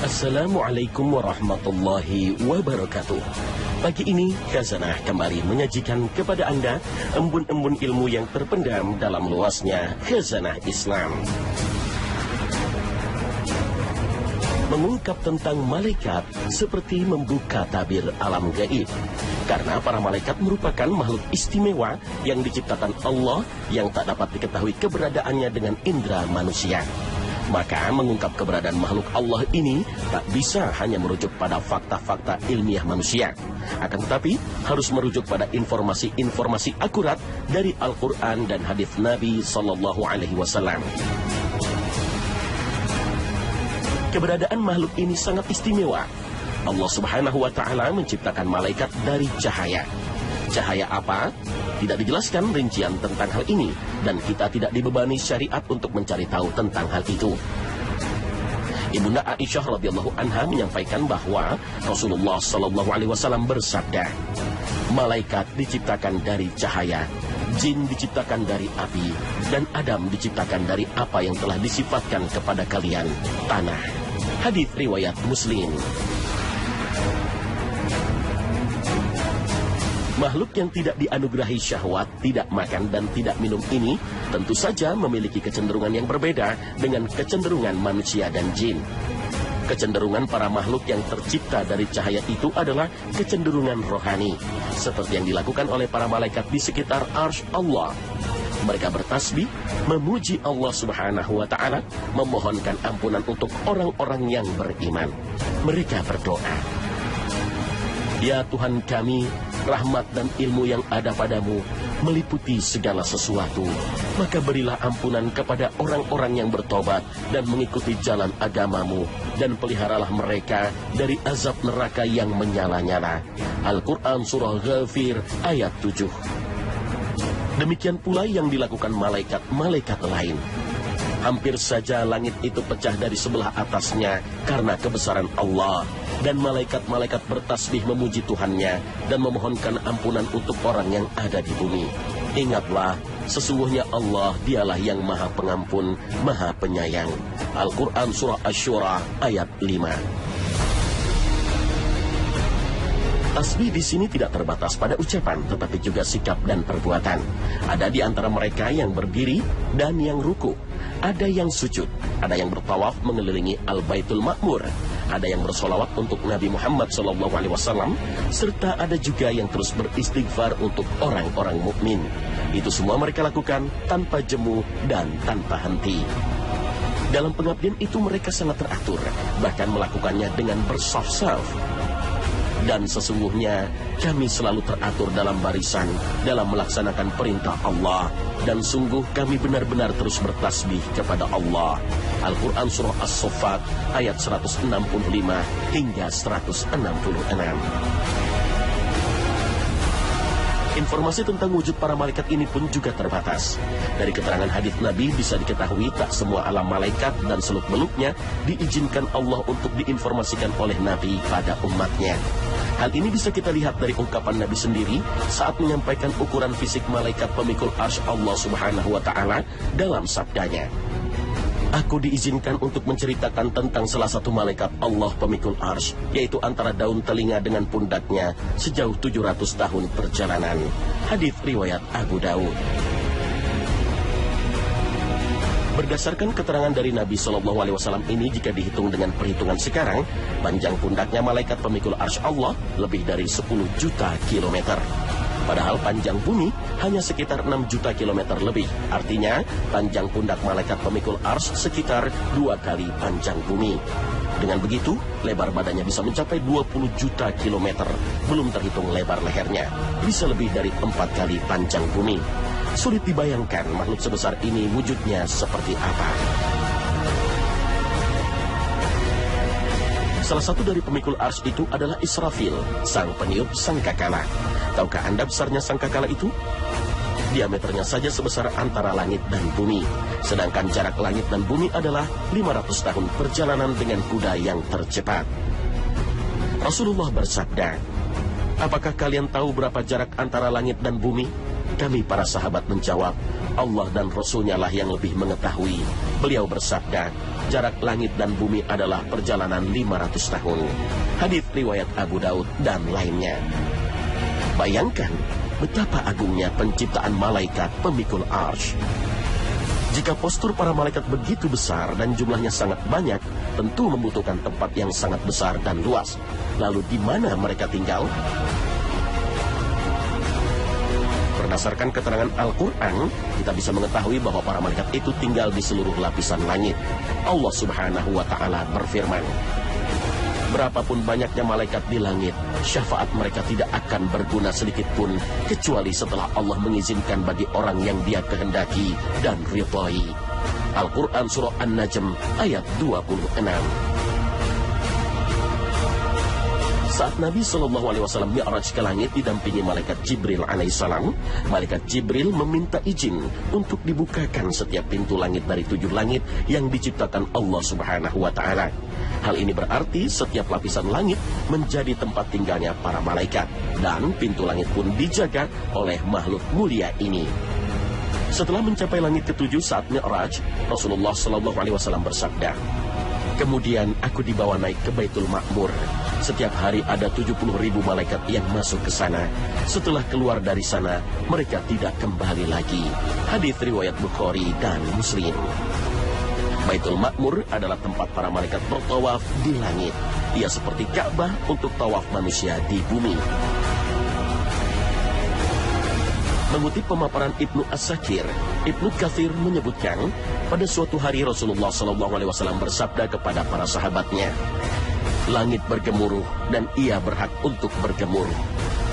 Assalamualaikum warahmatullahi wabarakatuh. Pagi ini Khazanah kembali menyajikan kepada Anda embun-embun ilmu yang terpendam dalam luasnya Khazanah Islam. Mengungkap tentang malaikat seperti membuka tabir alam gaib. Karena para malaikat merupakan makhluk istimewa yang diciptakan Allah yang tak dapat diketahui keberadaannya dengan indera manusia. Maka mengungkap keberadaan makhluk Allah ini tak bisa hanya merujuk pada fakta-fakta ilmiah manusia. Akan tetapi harus merujuk pada informasi-informasi akurat dari Al-Quran dan hadis Nabi SAW. Keberadaan makhluk ini sangat istimewa. Allah Subhanahu wa Ta'ala menciptakan malaikat dari cahaya. Cahaya apa? Tidak dijelaskan rincian tentang hal ini, dan kita tidak dibebani syariat untuk mencari tahu tentang hal itu. Ibunda Aisyah radhiyallahu anha menyampaikan bahwa Rasulullah sallallahu alaihi wasallam bersabda, malaikat diciptakan dari cahaya, jin diciptakan dari api, dan Adam diciptakan dari apa yang telah disifatkan kepada kalian, tanah. Hadis riwayat Muslim. Makhluk yang tidak dianugerahi syahwat, tidak makan dan tidak minum ini tentu saja memiliki kecenderungan yang berbeda dengan kecenderungan manusia dan jin. Kecenderungan para makhluk yang tercipta dari cahaya itu adalah kecenderungan rohani, seperti yang dilakukan oleh para malaikat di sekitar arsy Allah. Mereka bertasbih, memuji Allah Subhanahu wa Ta'ala, memohonkan ampunan untuk orang-orang yang beriman. Mereka berdoa, ya Tuhan kami, rahmat dan ilmu yang ada padamu meliputi segala sesuatu. Maka berilah ampunan kepada orang-orang yang bertobat dan mengikuti jalan agamamu, dan peliharalah mereka dari azab neraka yang menyala-nyala. Al-Quran Surah Ghafir ayat 7. Demikian pula yang dilakukan malaikat-malaikat lain. Hampir saja langit itu pecah dari sebelah atasnya karena kebesaran Allah, dan malaikat-malaikat bertasbih memuji Tuhannya dan memohonkan ampunan untuk orang yang ada di bumi. Ingatlah, sesungguhnya Allah dialah yang maha pengampun, maha penyayang. Al-Quran Surah Asy-Syura ayat 5. Tasbih di sini tidak terbatas pada ucapan, tetapi juga sikap dan perbuatan. Ada di antara mereka yang berdiri dan yang ruku. Ada yang sujud, ada yang bertawaf mengelilingi Al-Baitul Ma'mur, ada yang bersolawat untuk Nabi Muhammad SAW, serta ada juga yang terus beristighfar untuk orang-orang mukmin. Itu semua mereka lakukan tanpa jemu dan tanpa henti. Dalam pengabdian itu mereka sangat teratur, bahkan melakukannya dengan bersaf-saf. Dan sesungguhnya kami selalu teratur dalam barisan dalam melaksanakan perintah Allah, dan sungguh kami benar-benar terus bertasbih kepada Allah. Al-Quran Surah As-Saffat ayat 165 hingga 166. Informasi tentang wujud para malaikat ini pun juga terbatas. Dari keterangan hadis Nabi bisa diketahui tak semua alam malaikat dan seluk-beluknya diizinkan Allah untuk diinformasikan oleh Nabi pada umatnya. Hal ini bisa kita lihat dari ungkapan Nabi sendiri saat menyampaikan ukuran fisik malaikat pemikul arsy Allah Subhanahu wa Ta'ala dalam sabdanya, aku diizinkan untuk menceritakan tentang salah satu malaikat Allah pemikul arsy, yaitu antara daun telinga dengan pundaknya sejauh 700 tahun perjalanan. Hadis riwayat Abu Daud. Berdasarkan keterangan dari Nabi SAW ini, jika dihitung dengan perhitungan sekarang, panjang pundaknya malaikat pemikul arsy Allah lebih dari 10 juta kilometer. Padahal panjang bumi hanya sekitar 6 juta kilometer lebih. Artinya, panjang pundak malaikat pemikul arsy sekitar 2 kali panjang bumi. Dengan begitu, lebar badannya bisa mencapai 20 juta kilometer. Belum terhitung lebar lehernya, bisa lebih dari 4 kali panjang bumi. Sulit dibayangkan makhluk sebesar ini wujudnya seperti apa. Salah satu dari pemikul arsy itu adalah Israfil, sang peniup sangkakala. Tahukah Anda besarnya sangkakala itu? Diameternya saja sebesar antara langit dan bumi. Sedangkan jarak langit dan bumi adalah 500 tahun perjalanan dengan kuda yang tercepat. Rasulullah bersabda, apakah kalian tahu berapa jarak antara langit dan bumi? Kami para sahabat menjawab, Allah dan Rasulnya lah yang lebih mengetahui. Beliau bersabda, jarak langit dan bumi adalah perjalanan 500 tahun. Hadits riwayat Abu Daud dan lainnya. Bayangkan betapa agungnya penciptaan malaikat pemikul arsy. Jika postur para malaikat begitu besar dan jumlahnya sangat banyak, tentu membutuhkan tempat yang sangat besar dan luas. Lalu di mana mereka tinggal? Berdasarkan keterangan Al-Quran, kita bisa mengetahui bahwa para malaikat itu tinggal di seluruh lapisan langit. Allah Subhanahu wa Ta'ala berfirman, berapapun banyaknya malaikat di langit, syafaat mereka tidak akan berguna sedikit pun, kecuali setelah Allah mengizinkan bagi orang yang Dia kehendaki dan ridhai. Al-Quran Surah An-Najm ayat 26. Saat Nabi SAW mi'raj ke langit didampingi malaikat Jibril alaihissalam, malaikat Jibril meminta izin untuk dibukakan setiap pintu langit dari 7 langit yang diciptakan Allah Subhanahu wa Ta'ala. Hal ini berarti setiap lapisan langit menjadi tempat tinggalnya para malaikat, dan pintu langit pun dijaga oleh makhluk mulia ini. Setelah mencapai langit ke-7 saat mi'raj, Rasulullah SAW bersabda, kemudian aku dibawa naik ke Baitul Ma'mur. Setiap hari ada 70.000 malaikat yang masuk ke sana. Setelah keluar dari sana, mereka tidak kembali lagi. Hadits riwayat Bukhari dan Muslim. Baitul Ma'mur adalah tempat para malaikat bertawaf di langit. Ia seperti Ka'bah untuk tawaf manusia di bumi. Mengutip pemaparan Ibnu As-Sakir, Ibnu Katsir menyebutkan, pada suatu hari Rasulullah SAW bersabda kepada para sahabatnya, langit bergemuruh dan ia berhak untuk bergemuruh.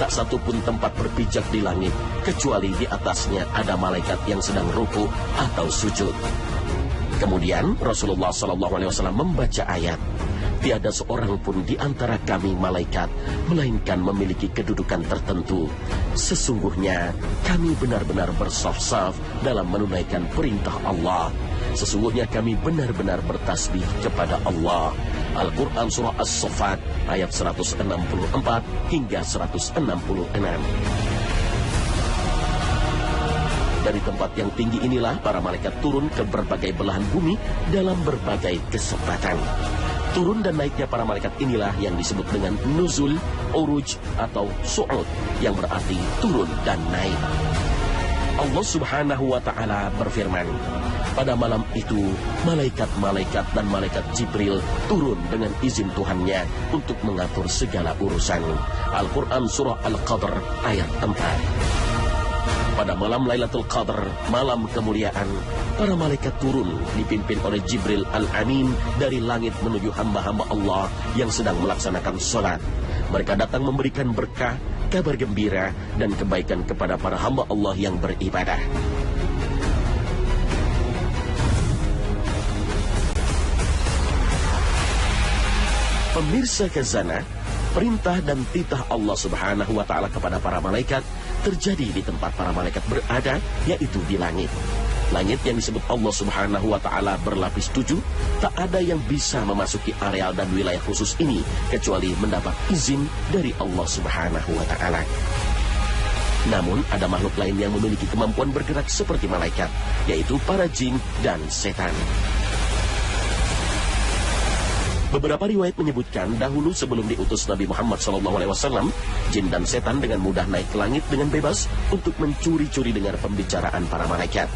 Tak satu pun tempat berpijak di langit, kecuali di atasnya ada malaikat yang sedang ruku atau sujud. Kemudian Rasulullah SAW membaca ayat, tiada seorang pun di antara kami malaikat, melainkan memiliki kedudukan tertentu. Sesungguhnya kami benar-benar bersaf-saf dalam menunaikan perintah Allah. Sesungguhnya kami benar-benar bertasbih kepada Allah. Al-Quran Surah As-Saffat ayat 164 hingga 166. Dari tempat yang tinggi inilah para malaikat turun ke berbagai belahan bumi dalam berbagai kesempatan. Turun dan naiknya para malaikat inilah yang disebut dengan nuzul, uruj, atau su'ud, yang berarti turun dan naik. Allah Subhanahu wa Ta'ala berfirman, pada malam itu, malaikat-malaikat dan malaikat Jibril turun dengan izin Tuhannya untuk mengatur segala urusan. Al-Quran Surah Al-Qadr ayat 4. Pada malam Lailatul Qadar, malam kemuliaan, para malaikat turun dipimpin oleh Jibril Al-Amin dari langit menuju hamba-hamba Allah yang sedang melaksanakan sholat. Mereka datang memberikan berkah, kabar gembira, dan kebaikan kepada para hamba Allah yang beribadah. Pemirsa Khazanah, perintah dan titah Allah Subhanahu wa Ta'ala kepada para malaikat terjadi di tempat para malaikat berada, yaitu di langit. Langit yang disebut Allah Subhanahu wa Ta'ala berlapis 7, tak ada yang bisa memasuki areal dan wilayah khusus ini kecuali mendapat izin dari Allah Subhanahu wa Ta'ala. Namun ada makhluk lain yang memiliki kemampuan bergerak seperti malaikat, yaitu para jin dan setan. Beberapa riwayat menyebutkan dahulu sebelum diutus Nabi Muhammad SAW, jin dan setan dengan mudah naik ke langit dengan bebas untuk mencuri-curi dengar pembicaraan para malaikat.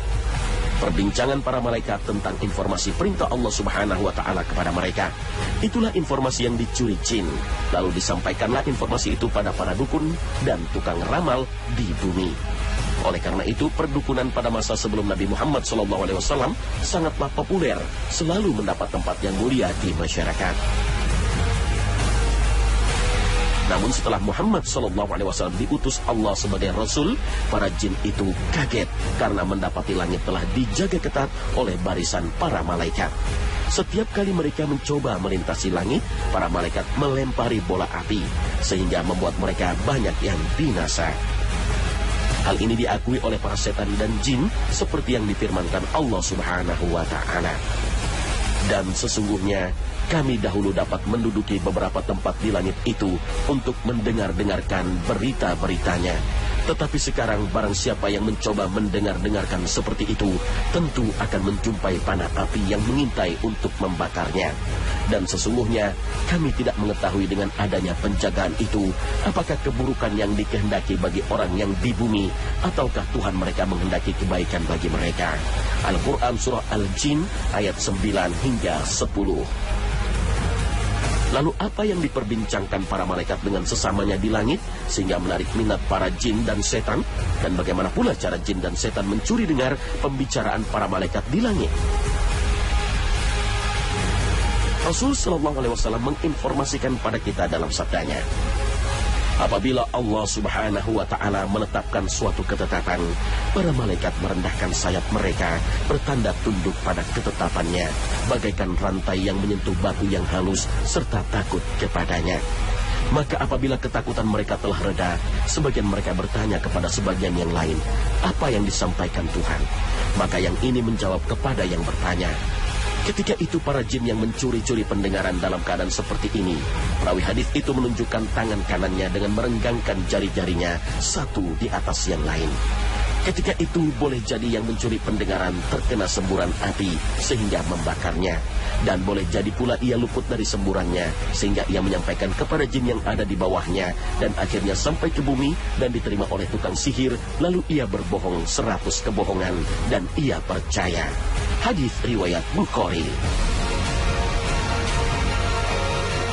Perbincangan para malaikat tentang informasi perintah Allah Subhanahu wa Ta'ala kepada mereka. Itulah informasi yang dicuri jin. Lalu disampaikanlah informasi itu pada para dukun dan tukang ramal di bumi. Oleh karena itu, perdukunan pada masa sebelum Nabi Muhammad SAW sangatlah populer, selalu mendapat tempat yang mulia di masyarakat. Namun setelah Muhammad SAW diutus Allah sebagai Rasul, para jin itu kaget karena mendapati langit telah dijaga ketat oleh barisan para malaikat. Setiap kali mereka mencoba melintasi langit, para malaikat melempari bola api, sehingga membuat mereka banyak yang binasa. Hal ini diakui oleh para setan dan jin seperti yang difirmankan Allah Subhanahu wa Ta'ala. Dan sesungguhnya kami dahulu dapat menduduki beberapa tempat di langit itu untuk mendengar-dengarkan berita-beritanya. Tetapi sekarang barang siapa yang mencoba mendengarkan seperti itu, tentu akan menjumpai panah api yang mengintai untuk membakarnya. Dan sesungguhnya kami tidak mengetahui dengan adanya penjagaan itu, apakah keburukan yang dikehendaki bagi orang yang di bumi, ataukah Tuhan mereka menghendaki kebaikan bagi mereka. Al-Quran Surah Al-Jin ayat 9 hingga 10. Lalu apa yang diperbincangkan para malaikat dengan sesamanya di langit sehingga menarik minat para jin dan setan? Dan bagaimana pula cara jin dan setan mencuri dengar pembicaraan para malaikat di langit? Rasul Shallallahu Alaihi Wasallam menginformasikan pada kita dalam sabdanya, apabila Allah Subhanahu wa Ta'ala menetapkan suatu ketetapan, para malaikat merendahkan sayap mereka, bertanda tunduk pada ketetapannya, bagaikan rantai yang menyentuh batu yang halus, serta takut kepadanya. Maka apabila ketakutan mereka telah reda, sebagian mereka bertanya kepada sebagian yang lain, apa yang disampaikan Tuhan? Maka yang ini menjawab kepada yang bertanya. Ketika itu para jin yang mencuri-curi pendengaran dalam keadaan seperti ini, perawi hadis itu menunjukkan tangan kanannya dengan merenggangkan jari-jarinya satu di atas yang lain. Ketika itu boleh jadi yang mencuri pendengaran terkena semburan api sehingga membakarnya. Dan boleh jadi pula ia luput dari semburannya sehingga ia menyampaikan kepada jin yang ada di bawahnya, dan akhirnya sampai ke bumi dan diterima oleh tukang sihir, lalu ia berbohong 100 kebohongan dan ia percaya. Hadis riwayat Bukhari.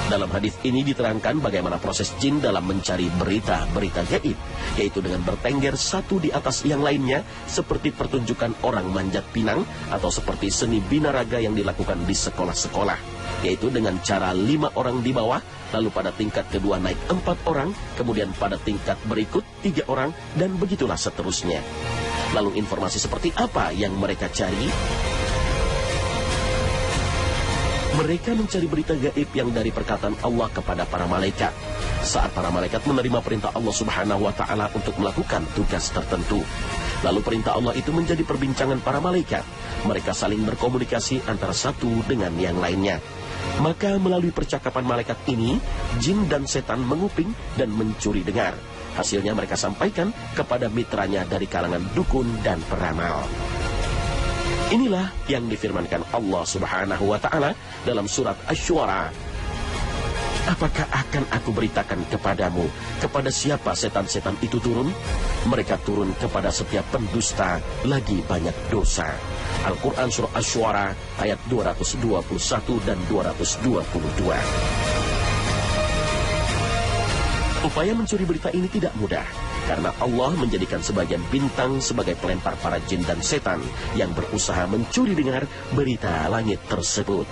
Dalam hadis ini diterangkan bagaimana proses jin dalam mencari berita-berita gaib, yaitu dengan bertengger satu di atas yang lainnya, seperti pertunjukan orang manjat pinang atau seperti seni binaraga yang dilakukan di sekolah-sekolah, yaitu dengan cara 5 orang di bawah, lalu pada tingkat kedua naik 4 orang, kemudian pada tingkat berikut 3 orang, dan begitulah seterusnya. Lalu informasi seperti apa yang mereka cari? Mereka mencari berita gaib yang dari perkataan Allah kepada para malaikat. Saat para malaikat menerima perintah Allah Subhanahu wa Ta'ala untuk melakukan tugas tertentu, lalu perintah Allah itu menjadi perbincangan para malaikat. Mereka saling berkomunikasi antara satu dengan yang lainnya. Maka melalui percakapan malaikat ini, jin dan setan menguping dan mencuri dengar. Hasilnya mereka sampaikan kepada mitranya dari kalangan dukun dan peramal. Inilah yang difirmankan Allah Subhanahu wa Ta'ala dalam surat Asy-Syu'ara. Apakah akan aku beritakan kepadamu kepada siapa setan-setan itu turun? Mereka turun kepada setiap pendusta lagi banyak dosa. Al-Quran surah Asy-Syu'ara ayat 221 dan 222. Upaya mencuri berita ini tidak mudah, karena Allah menjadikan sebagian bintang sebagai pelempar para jin dan setan yang berusaha mencuri dengar berita langit tersebut.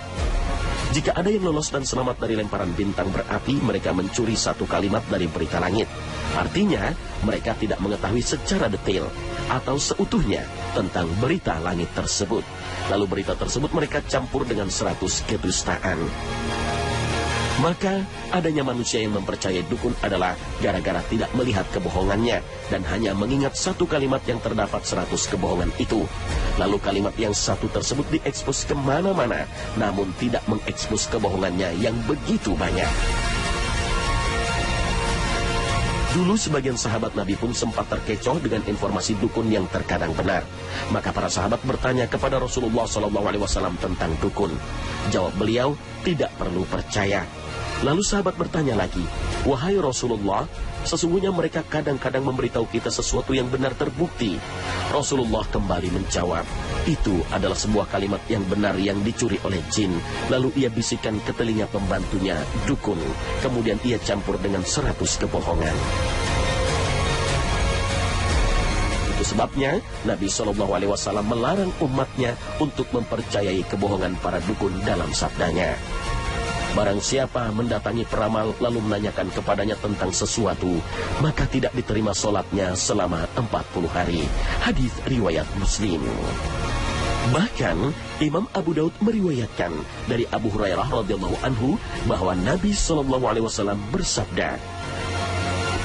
Jika ada yang lolos dan selamat dari lemparan bintang berapi, mereka mencuri satu kalimat dari berita langit. Artinya, mereka tidak mengetahui secara detail atau seutuhnya tentang berita langit tersebut. Lalu berita tersebut mereka campur dengan 100 kedustaan. Maka adanya manusia yang mempercayai dukun adalah gara-gara tidak melihat kebohongannya dan hanya mengingat satu kalimat yang terdapat 100 kebohongan itu. Lalu kalimat yang satu tersebut diekspos kemana-mana, namun tidak mengekspos kebohongannya yang begitu banyak. Dulu sebagian sahabat Nabi pun sempat terkecoh dengan informasi dukun yang terkadang benar. Maka para sahabat bertanya kepada Rasulullah SAW tentang dukun. Jawab beliau, tidak perlu percaya. Lalu sahabat bertanya lagi, wahai Rasulullah, sesungguhnya mereka kadang-kadang memberitahu kita sesuatu yang benar terbukti. Rasulullah kembali menjawab, itu adalah sebuah kalimat yang benar yang dicuri oleh jin. Lalu ia bisikan ke telinga pembantunya, dukun. Kemudian ia campur dengan 100 kebohongan. Itu sebabnya Nabi SAW melarang umatnya untuk mempercayai kebohongan para dukun dalam sabdanya. Barang siapa mendatangi peramal lalu menanyakan kepadanya tentang sesuatu, maka tidak diterima solatnya selama 40 hari. Hadis riwayat Muslim. Bahkan Imam Abu Daud meriwayatkan dari Abu Hurairah radhiyallahu anhu bahwa Nabi SAW bersabda,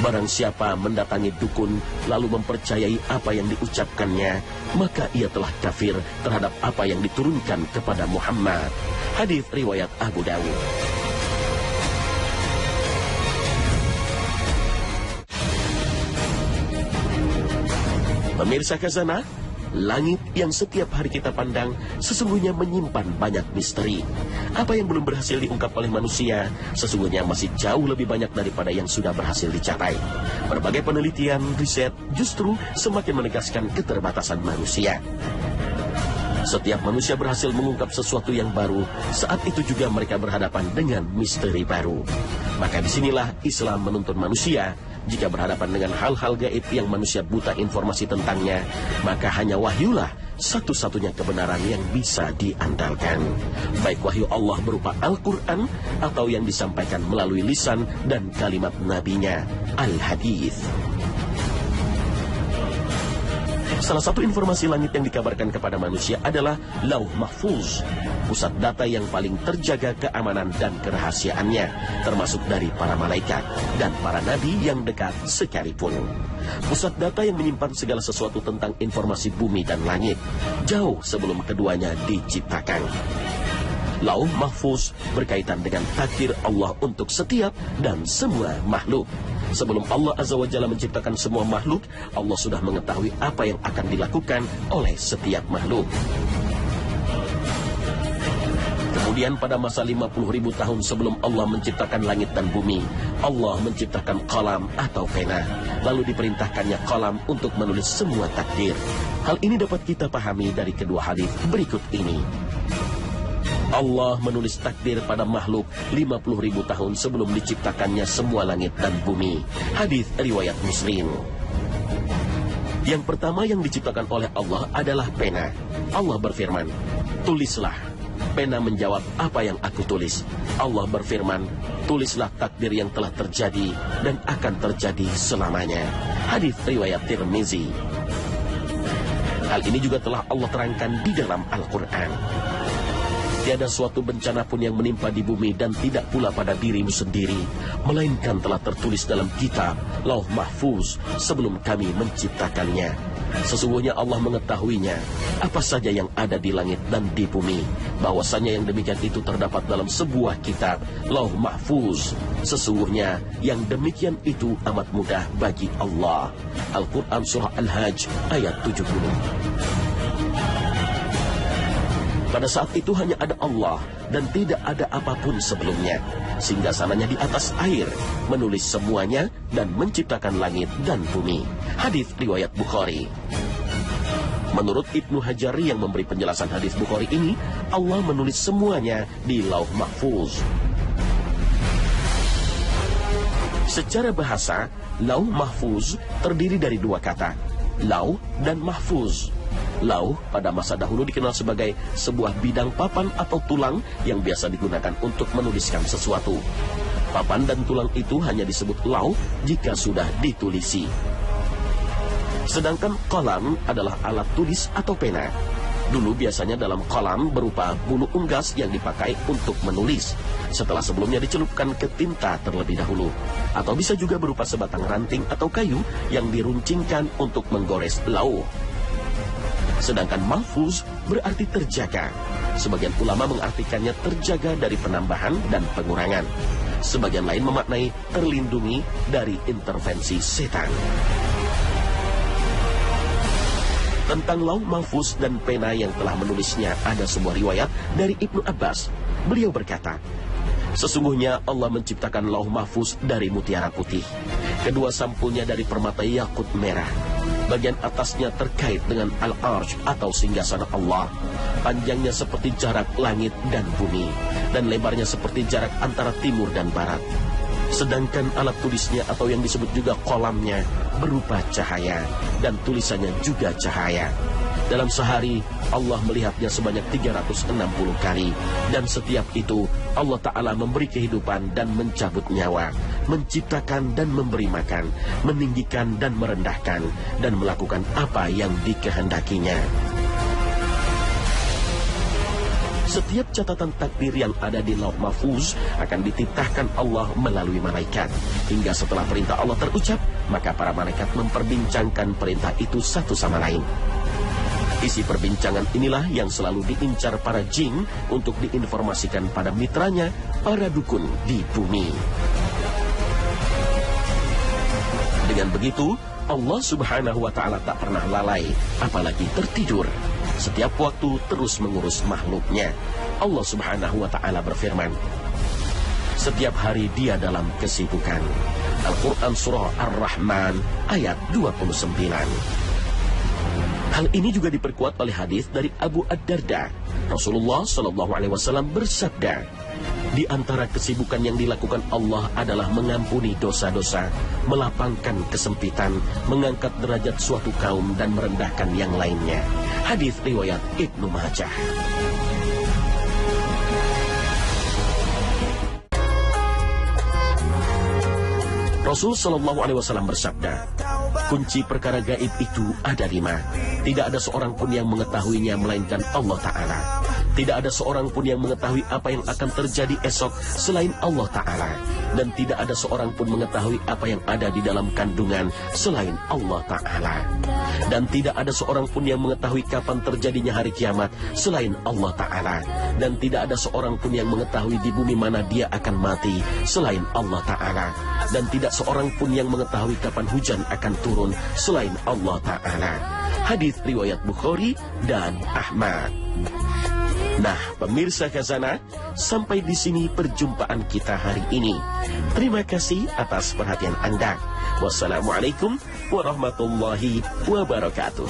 barang siapa mendatangi dukun lalu mempercayai apa yang diucapkannya, maka ia telah kafir terhadap apa yang diturunkan kepada Muhammad. Hadis riwayat Abu Dawud. Pemirsa Khazanah, langit yang setiap hari kita pandang sesungguhnya menyimpan banyak misteri. Apa yang belum berhasil diungkap oleh manusia sesungguhnya masih jauh lebih banyak daripada yang sudah berhasil dicapai. Berbagai penelitian, riset justru semakin menegaskan keterbatasan manusia. Setiap manusia berhasil mengungkap sesuatu yang baru, saat itu juga mereka berhadapan dengan misteri baru. Maka disinilah Islam menuntun manusia. Jika berhadapan dengan hal-hal gaib yang manusia buta informasi tentangnya, maka hanya wahyulah satu-satunya kebenaran yang bisa diandalkan. Baik wahyu Allah berupa Al-Quran atau yang disampaikan melalui lisan dan kalimat nabinya, Al-Hadith. Salah satu informasi langit yang dikabarkan kepada manusia adalah Lauh Mahfuz, pusat data yang paling terjaga keamanan dan kerahasiaannya, termasuk dari para malaikat dan para nabi yang dekat sekalipun. Pusat data yang menyimpan segala sesuatu tentang informasi bumi dan langit, jauh sebelum keduanya diciptakan. Lauh Mahfuz berkaitan dengan takdir Allah untuk setiap dan semua makhluk. Sebelum Allah Azza wa Jalla menciptakan semua makhluk, Allah sudah mengetahui apa yang akan dilakukan oleh setiap makhluk. Kemudian pada masa 50.000 tahun sebelum Allah menciptakan langit dan bumi, Allah menciptakan qalam atau pena. Lalu diperintahkannya qalam untuk menulis semua takdir. Hal ini dapat kita pahami dari kedua hadis berikut ini. Allah menulis takdir pada makhluk 50.000 tahun sebelum diciptakannya semua langit dan bumi. Hadis riwayat Muslim. Yang pertama yang diciptakan oleh Allah adalah pena. Allah berfirman, tulislah. Pena menjawab, apa yang aku tulis? Allah berfirman, tulislah takdir yang telah terjadi dan akan terjadi selamanya. Hadis riwayat Tirmizi. Hal ini juga telah Allah terangkan di dalam Al-Quran. Tiada suatu bencana pun yang menimpa di bumi dan tidak pula pada dirimu sendiri, melainkan telah tertulis dalam kitab Lauh Mahfuz sebelum kami menciptakannya. Sesungguhnya Allah mengetahuinya, apa saja yang ada di langit dan di bumi. Bahwasanya yang demikian itu terdapat dalam sebuah kitab Lauh Mahfuz. Sesungguhnya yang demikian itu amat mudah bagi Allah. Al-Quran Surah Al-Hajj ayat 70. Pada saat itu hanya ada Allah dan tidak ada apapun sebelumnya. Singgasananya di atas air, menulis semuanya dan menciptakan langit dan bumi. Hadis riwayat Bukhari. Menurut Ibnu Hajari yang memberi penjelasan hadis Bukhari ini, Allah menulis semuanya di Lauh Mahfuz. Secara bahasa, Lauh Mahfuz terdiri dari dua kata, Lauh dan Mahfuz. Lauh pada masa dahulu dikenal sebagai sebuah bidang papan atau tulang yang biasa digunakan untuk menuliskan sesuatu. Papan dan tulang itu hanya disebut lauh jika sudah ditulisi. Sedangkan qalam adalah alat tulis atau pena. Dulu biasanya dalam qalam berupa bulu unggas yang dipakai untuk menulis, setelah sebelumnya dicelupkan ke tinta terlebih dahulu. Atau bisa juga berupa sebatang ranting atau kayu yang diruncingkan untuk menggores lauh. Sedangkan mahfuz berarti terjaga. Sebagian ulama mengartikannya terjaga dari penambahan dan pengurangan. Sebagian lain memaknai terlindungi dari intervensi setan. Tentang Lauh Mahfuz dan pena yang telah menulisnya ada sebuah riwayat dari Ibnu Abbas. Beliau berkata, sesungguhnya Allah menciptakan Lauh Mahfuz dari mutiara putih. Kedua sampulnya dari permata yakut merah. Bagian atasnya terkait dengan Al-Arsh atau singgasana Allah. Panjangnya seperti jarak langit dan bumi, dan lebarnya seperti jarak antara timur dan barat. Sedangkan alat tulisnya atau yang disebut juga qalamnya berupa cahaya, dan tulisannya juga cahaya. Dalam sehari, Allah melihatnya sebanyak 360 kali. Dan setiap itu, Allah Ta'ala memberi kehidupan dan mencabut nyawa, menciptakan dan memberi makan, meninggikan dan merendahkan, dan melakukan apa yang dikehendakinya. Setiap catatan takdir yang ada di Lauh Mahfuz akan dititahkan Allah melalui malaikat. Hingga setelah perintah Allah terucap, maka para malaikat memperbincangkan perintah itu satu sama lain. Isi perbincangan inilah yang selalu diincar para jin untuk diinformasikan pada mitranya, para dukun di bumi. Dengan begitu, Allah Subhanahu wa Ta'ala tak pernah lalai, apalagi tertidur. Setiap waktu terus mengurus makhluknya. Allah Subhanahu wa Ta'ala berfirman, setiap hari Dia dalam kesibukan. Al-Quran Surah Ar-Rahman ayat 29. Hal ini juga diperkuat oleh hadis dari Abu Ad-Darda. Rasulullah SAW bersabda, di antara kesibukan yang dilakukan Allah adalah mengampuni dosa-dosa, melapangkan kesempitan, mengangkat derajat suatu kaum dan merendahkan yang lainnya. Hadis riwayat Ibnu Majah. Rasul SAW bersabda, kunci perkara gaib itu ada 5. Tidak ada seorang pun yang mengetahuinya melainkan Allah Ta'ala. Tidak ada seorang pun yang mengetahui apa yang akan terjadi esok selain Allah Ta'ala. Dan tidak ada seorang pun mengetahui apa yang ada di dalam kandungan selain Allah Ta'ala. Dan tidak ada seorang pun yang mengetahui kapan terjadinya hari kiamat selain Allah Ta'ala. Dan tidak ada seorang pun yang mengetahui di bumi mana dia akan mati selain Allah Ta'ala. Dan tidak seorang pun yang mengetahui kapan hujan akan turun selain Allah Ta'ala. Hadis riwayat Bukhari dan Ahmad. Nah, pemirsa Khazanah, sampai di sini perjumpaan kita hari ini. Terima kasih atas perhatian Anda. Wassalamualaikum warahmatullahi wabarakatuh.